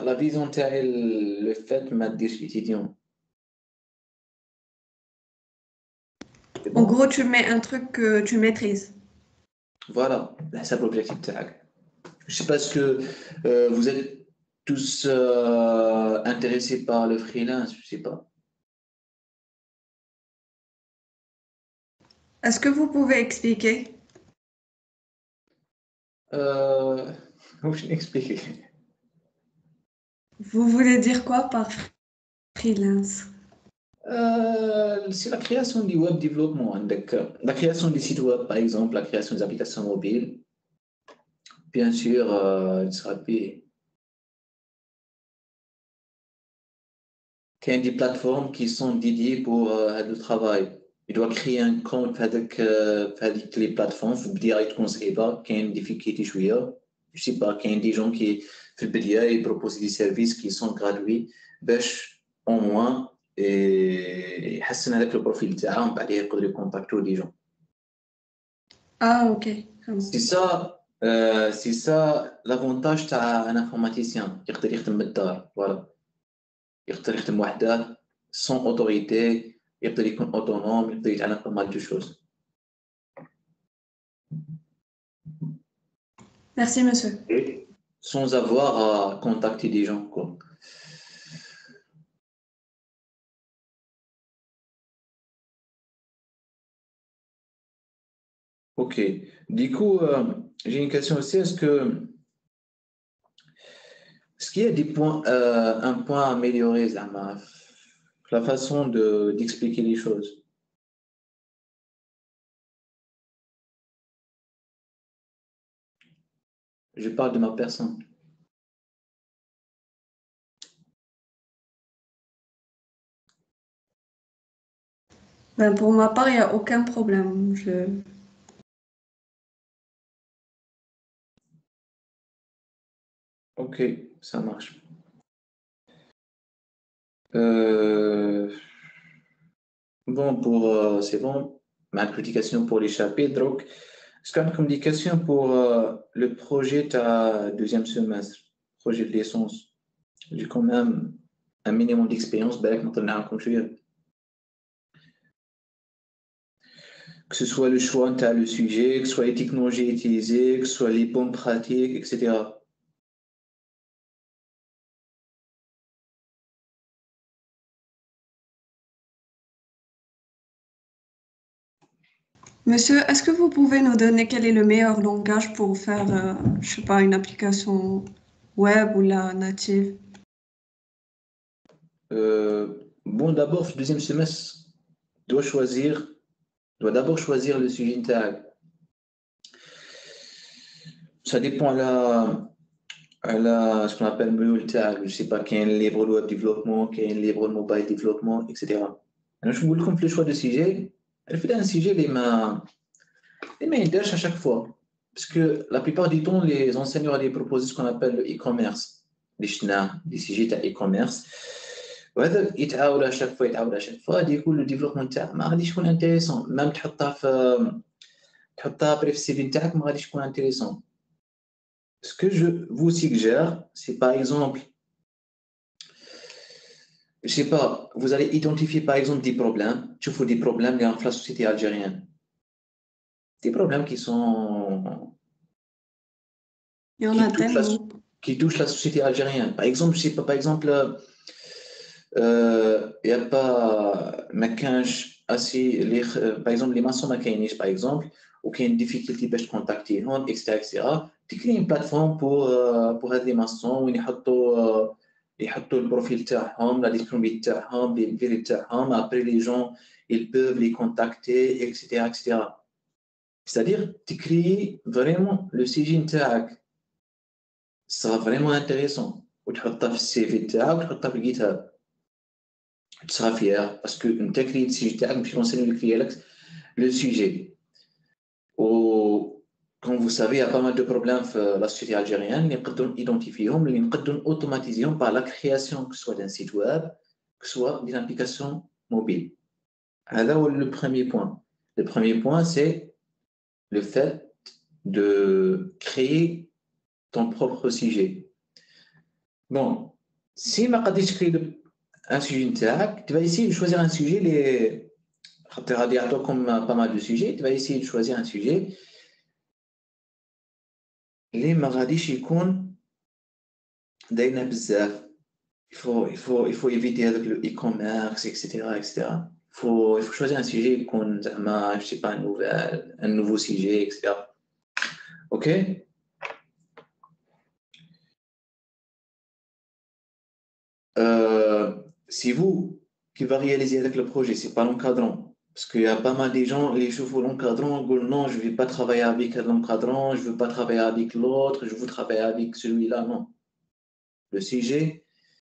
A: la vision تاعي le fait ما ديرش étudiant.
B: en gros, tu mets un truc que tu maîtrises.
A: Voilà, c'est l'objectif تاعك. Je sais pas ce que vous êtes tous intéressés par le freelance, je sais pas.
B: Est-ce que vous pouvez expliquer?
A: Je vais expliquer.
B: Vous voulez dire quoi par freelance?
A: C'est la création du web développement, la création des sites web, par exemple, la création des applications mobiles. Bien sûr, il sera payé. Il y a des plateformes qui sont dédiées pour le travail. Il doit créer un compte avec les plateformes. Il faut dire qu'il y a une difficulté. Je sais pas, qu'il y a des gens qui ils proposent des services qui sont gratuits. Au moins, et يحسن هذاك البروفيل تاعهم بعدين يقدروا يكونتاكتوا دي جون.
B: Ah, ok.
A: C'est ça l'avantage تاع un informaticien يقدر يخدم من الدار. Voilà. يقدر يخدم وحده sans autorité, يقدر يكون autonome, يقدر يتعلم pas mal de choses.
B: Merci, monsieur.
A: Et sans avoir à contacter des gens, quoi. Ok. Du coup, j'ai une question aussi. Est-ce qu'il y a des points, un point à améliorer, Zama, la façon d'expliquer les choses? Je parle de ma personne.
B: Ben, pour ma part, il n'y a aucun problème.
A: Ok, ça marche. Bon, c'est bon. Ma communication pour les chapitres. Donc, est-ce qu'il y a une communication pour le projet de deuxième semestre, projet de licence? J'ai quand même un minimum d'expérience, comme je dis. Que ce soit le choix de le sujet, que ce soit les technologies utilisées, que ce soit les bonnes pratiques, etc.
B: Monsieur, est-ce que vous pouvez nous donner quel est le meilleur langage pour faire, je sais pas, une application web ou la native?
A: Bon, d'abord, le deuxième semestre doit d'abord choisir le sujet tag. Ça dépend ce qu'on appelle le tag. Je ne sais pas, qu'il y a un livre de web développement, qu'il y a un livre de mobile développement, etc. Alors, je vous le le choix de sujet. Elle fait un sujet les mains à chaque fois. Parce que la plupart du temps, les enseignants allaient proposer ce qu'on appelle le e-commerce. Les sujets de e-commerce. وهذا يتعاود à chaque fois. Du coup, le développement تاعك ما غاديش يكون intéressant. Même تحطها بري في السي في نتاعك ما غاديش تكون انتريسون. Ce que je vous suggère, c'est par exemple, je sais pas, vous allez identifier par exemple des problèmes, tu fais des problèmes dans la société algérienne. Des problèmes qui sont
B: Il y en a tellement.
A: qui touchent la société algérienne. Par exemple, je sais pas, par exemple, il y a pas maquinage assez par exemple les maçons mécanistes par exemple ou qu'il y a une difficulté باش contacter etc. tu crées une plateforme pour هاد les maçons وين يحطوا البروفيل تاعهم la disponibilité تاعهم les villes تاعهم après les gens ils peuvent les contacter etc. c'est-à-dire tu crées vraiment le CG نتاعك ça sera vraiment intéressant وتحطها في السي في تاعك وتحطها في الجيت هاب tu seras fier parce que une technique si je t'ai je renseigner le client le sujet ou comme vous savez il y a pas mal de problèmes dans la société algérienne les نقدروا identifier les نقدروا automatiser par la création que ce soit d'un site web que ce soit d'une application mobile. هذا هو le premier point c'est le fait de créer ton propre sujet. Bon, si ma قدرتش créer un sujet نتاعك tu vas essayer de choisir un sujet les comme pas mal de sujets tu vas essayer de choisir un sujet les ما غاديش يكون دايرنا بزاف il faut éviter avec le e-commerce etc. il faut choisir un sujet يكون زعما je sais pas un nouveau sujet etc. ok. C'est vous qui va réaliser avec le projet, c'est pas l'encadrant. Parce qu'il y a pas mal de gens, les chevaux l'encadrant, disent non, je ne vais pas travailler avec l'encadrant, je ne veux pas travailler avec l'autre, je veux travailler avec celui-là. Non. Le sujet,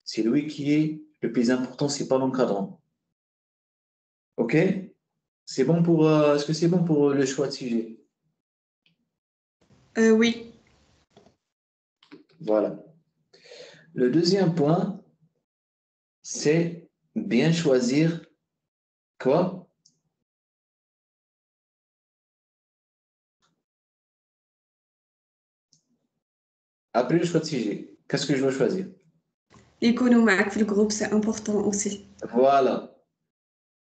A: c'est lui qui est le plus important, c'est pas l'encadrant. Ok? C'est bon pour. Est-ce que c'est bon pour le choix de sujet?
B: Oui.
A: Voilà. Le deuxième point, c'est bien choisir quoi? Après le choix de sujet, qu'est-ce que je dois choisir?
B: يكونوا معك في الجروب c'est important aussi.
A: Voilà.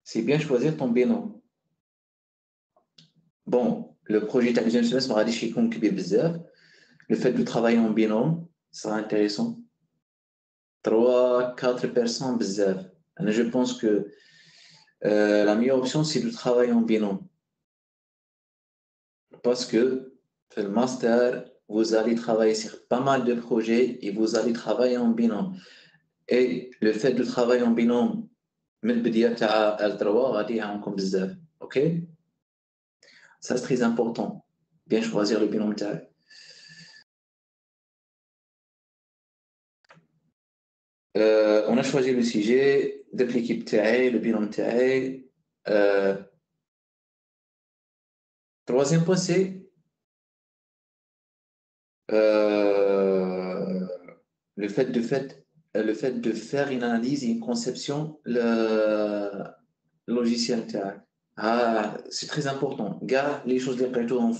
A: C'est bien choisir ton binôme. Bon, le projet de deuxième semestre m'a dit le fait de travailler en binôme sera intéressant. 3-4 personnes bzaf. Je pense que la meilleure option c'est de travailler en binôme. Parce que le master, vous allez travailler sur pas mal de projets et vous allez travailler en binôme. Et le fait de travailler en binôme, من البداية تاع L3 غادي يعاونكم بزاف. OK? Ça, c'est très important. Bien choisir le binôme تاعك. On a choisi le sujet de l'équipe تاعي, le binôme تاعي. Troisième point, c'est le fait de faire une analyse et une conception le logiciel تاعك. C'est très important. Gars, les choses les قريتوهم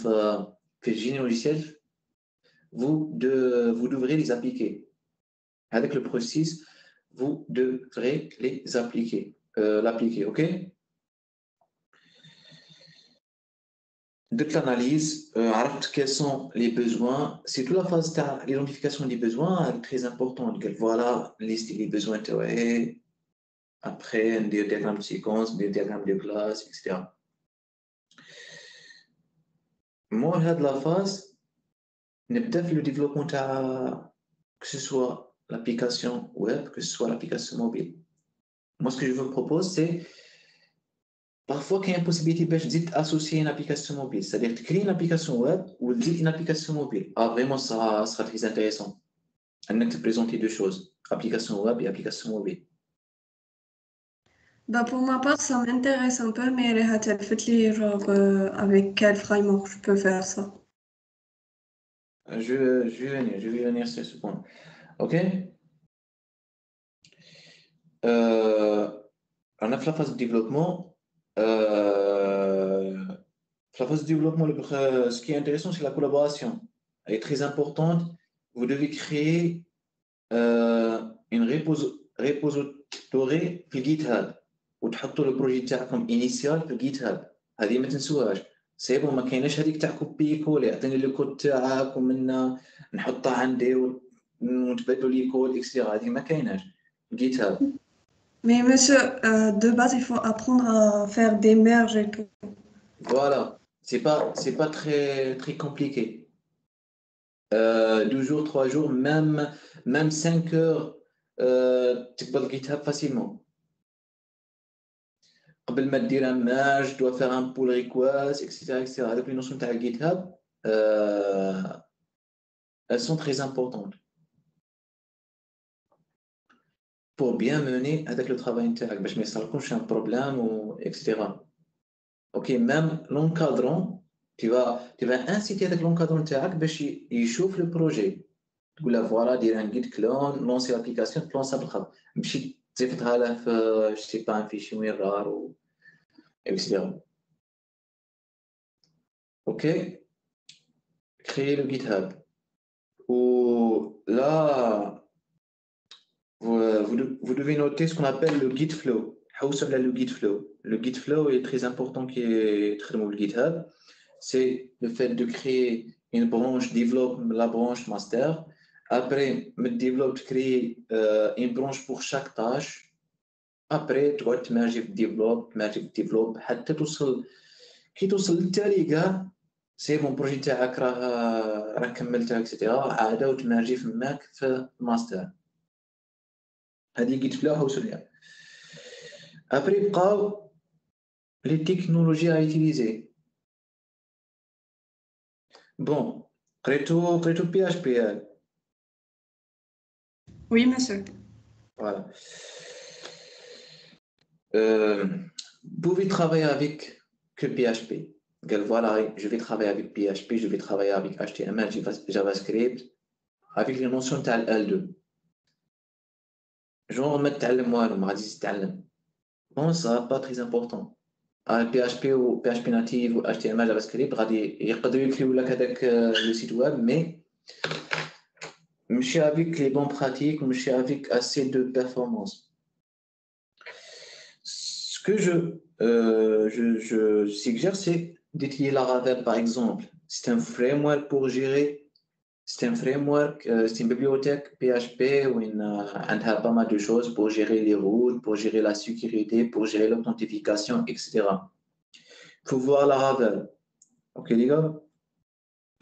A: في génie logiciel, vous devrez les appliquer. Avec le processus, vous devrez l'appliquer, ok? De l'analyse, quels sont les besoins. C'est toute la phase de l'identification des besoins, elle est très importante. Voilà, liste les besoins théoriques, après, des diagrammes de séquence, des diagrammes de classe, etc. Moi, de la phase, le développement, que ce soit l'application web, que ce soit l'application mobile. Moi, ce que je vous propose, c'est parfois qu'il y a une possibilité d'associer une application mobile, c'est-à-dire de créer une application web ou une application mobile. Vraiment, ça sera très intéressant. On a te présenter deux choses, application web et application mobile.
B: Bah pour ma part, ça m'intéresse un peu, mais avec quel framework je peux faire ça?
A: Je vais venir sur ce point. OK? On a fait la phase de développement. La phase de développement, ce qui est intéressant, c'est la collaboration. Elle est très importante. Vous devez créer une repository في GitHub وتحطوا البروجي تاعكم انيسيال في GitHub. هذه ما تنسوهاش. سي بون، ما كايناش هذيك تاع كوبي كول، يعطيني لو كود تاعك ومنا نحطها عندي ونتبادلوا لي كود اكسترا. هذه ما كايناش GitHub.
B: Mais monsieur, de base, il faut apprendre à faire des merges et tout.
A: Voilà, c'est pas très compliqué. 2 jours, 3 jours, même 5 heures, tu peux le GitHub facilement. قبل ما دير un merge, tu dois faire un pull request, etc. هذوك les notions تاع GitHub, elles sont très importantes pour bien mener avec le travail نتاعك باش ما يصيرلكمش un problème ou etc. Ok, même l'encadrant, tu vas inciter avec l'encadrant تاعك باش يشوف le projet. تقول له فوالا دير ان جيت كلون، لونسي لابليكاسيون، تلونسها بالخط، ماشي تصيفطها له في سي با ان فيشي وين رار و اكسيتيرا. اوكي، créer le GitHub. Ou là, vous devez noter ce qu'on appelle le Git flow. Le Git flow. Le Git flow est très important qui est très le GitHub. C'est le fait de créer une branche, développe la branche master. Après, me développe, créer une branche pour chaque tâche. Après, tu vas te merger développe. حتى توصل كي توصل للتالي كاع سي بون بروجي تاعك راه كملتها اكسيتيرا، عاد وتمرجي فماك في الماستر. هذه جيت فلاح وسريع. ابري بقاو لي تكنولوجي ا يوتيليزي. بون قريتو بي اش بي.
B: Oui, monsieur.
A: Voilà. Vous pouvez travailler avec que PHP. Voilà, je vais travailler avec PHP, je vais travailler avec HTML, JavaScript, avec les notions de L2. Genre, ما تتعلم والو، ما غاديش تتعلم. Bon, ça pas très important. PHP ou PHP native ou HTML, JavaScript غادي يقدروا يكريو لك هذاك le site web, mais ماشي avec les bons pratiques, ماشي avec assez de performance. Ce que je suggère, c'est d'utiliser Laravel, par exemple. C'est un framework pour gérer. C'est un framework, c'est une bibliothèque PHP où il y a pas mal de choses pour gérer les routes, pour gérer la sécurité, pour gérer l'authentification, etc. Il faut voir Laravel. Ok, les gars?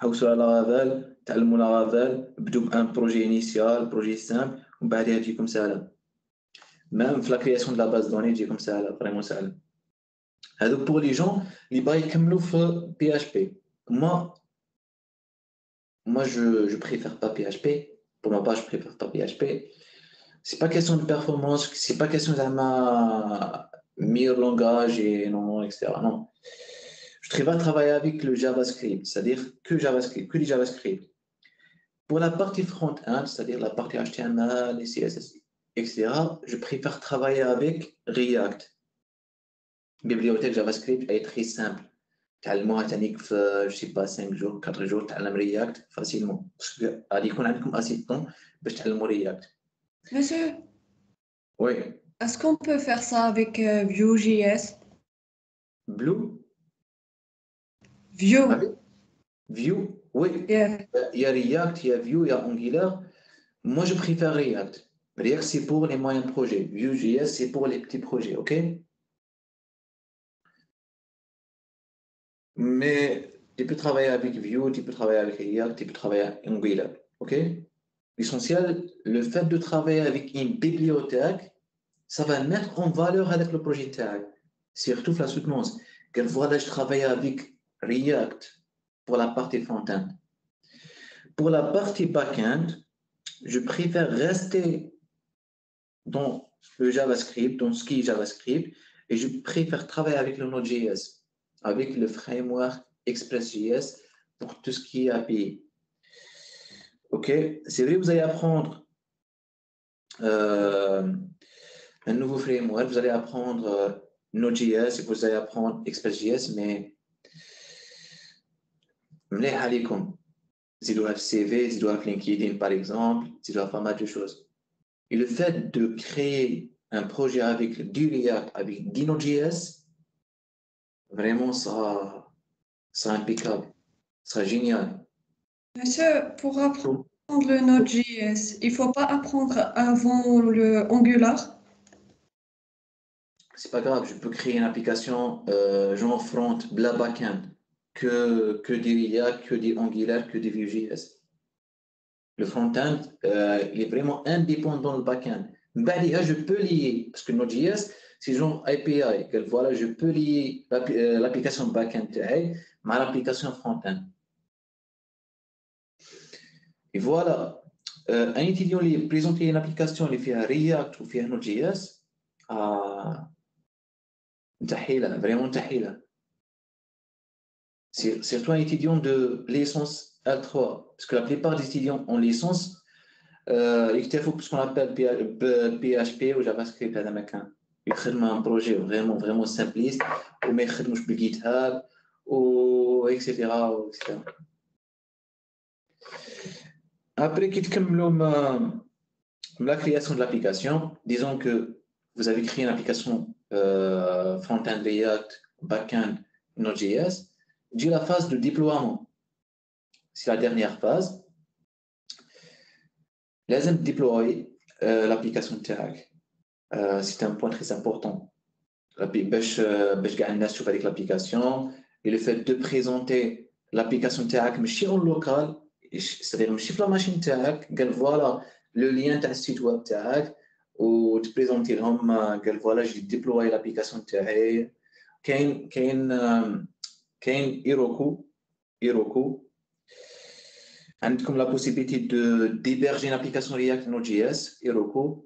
A: Vous sur Laravel, تعلموا Laravel, بدو un projet initial, projet simple, وبعدها تجي comme ça là. Même la création de la base de données, j'ai comme ça, là, vraiment ça. Donc pour les gens, les bails comme le PHP. Moi je préfère pas PHP. Pour ma part, je préfère pas PHP. C'est pas question de performance, c'est pas question de ma meilleur langage et non, etc. Non. Je préfère travailler avec le JavaScript, c'est-à-dire que JavaScript, que du JavaScript. Pour la partie front-end, c'est-à-dire la partie HTML, les CSS, etc., je préfère travailler avec React. Bibliothèque JavaScript est très simple. تعلموها تانيك في je sais pas 5 jours 4 jours تعلم React facilement. Parce que غادي يكون عندكم assez de temps باش تعلموا React.
B: Monsieur,
A: Oui.
B: est-ce qu'on peut faire ça avec Vue.js?
A: Blue?
B: Vue.
A: Avec Vue? Oui.
B: Yeah.
A: Il y a React, il y a Vue, il y a Angular. Moi, je préfère React. React, c'est pour les moyens projets. Vue.js, c'est pour les petits projets, ok? Mais tu peux travailler avec Vue, tu peux travailler avec React, tu peux travailler avec Angular, ok? L'essentiel, le fait de travailler avec une bibliothèque, ça va mettre en valeur avec le projet tag. Surtout la soutenance. Voilà, je travaille avec React pour la partie front-end. Pour la partie back-end, je préfère rester dans le JavaScript, dans ce qui est JavaScript, et je préfère travailler avec le Node.js, avec le framework Express.js pour tout ce qui est API. Ok, c'est vrai, vous allez apprendre un nouveau framework, vous allez apprendre Node.js et vous allez apprendre Express.js, mais مليح عليكم زيدوها في CV, زيدوها في LinkedIn par exemple, زيدوها pas mal de choses. Et le fait de créer un projet avec du React, avec du Node.js, vraiment, ça sera impeccable, ça sera génial.
B: Monsieur, pour apprendre le Node.js, il ne faut pas apprendre avant le Angular.
A: C'est pas grave, je peux créer une application genre front, bla backend, que des React, que des Angular, que des Vue.js. Le front-end, il est vraiment indépendant du back-end. Je peux lier, parce que Node.js, c'est genre API. Que voilà, je peux lier l'application back-end à l'application front-end. Et voilà, un étudiant qui présente une application qui fait React ou fait Node.js, vraiment tahila. C'est surtout un étudiant de licence L3, parce que la plupart des étudiants en licence, يكتفوا بce qu'on appelle PHP ou JavaScript هذا مكان يخدموا un projet vraiment vraiment simpliste وما يخدموش بالجيت هاب و etc. Après qu'ils terminent la création de l'application, disons que vous avez créé une application front-end React, back-end Node.js, dit la phase de déploiement. C'est la dernière phase. لازم déployer l'application تاعك. C'est un point très important. باش كاع الناس تشوف هذيك l'application et le fait de présenter l'application تاعك ماشي en local, c'est-à-dire ماشي في la machine تاعك قال voilà le lien تاع السيت ويب تاعك وتبريزونتي لهم قال voilà j'ai déployé l'application تاعي. كاين Heroku. عندكم la possibilité d'héberger une application React Node.js Heroku,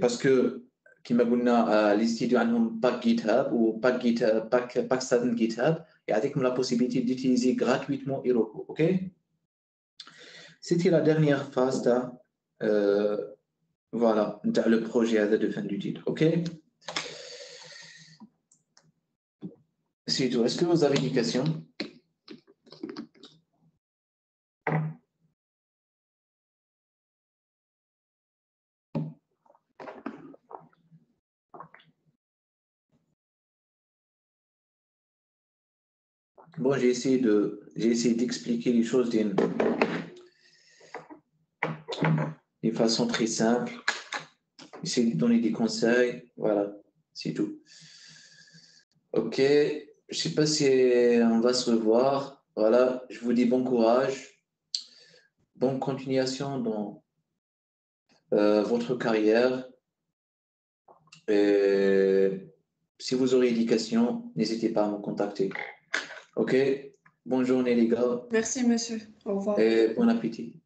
A: parce que كما قلنا les studios عندهم باك GitHub ou باك ستاندرد GitHub يعطيكم la possibilité d'utiliser gratuitement Heroku. OK, c'était la dernière phase voilà dans le projet de fin du titre. OK, c'est tout. Est-ce que vous avez des questions? Bon, j'ai essayé d'expliquer les choses d'une façon très simple. Essayer de donner des conseils. Voilà, c'est tout. OK, je ne sais pas si on va se revoir. Voilà, je vous dis bon courage, bonne continuation dans votre carrière. Et si vous aurez des questions, n'hésitez pas à me contacter. OK, bonne journée les gars.
B: Merci monsieur, au revoir.
A: Et bon appétit.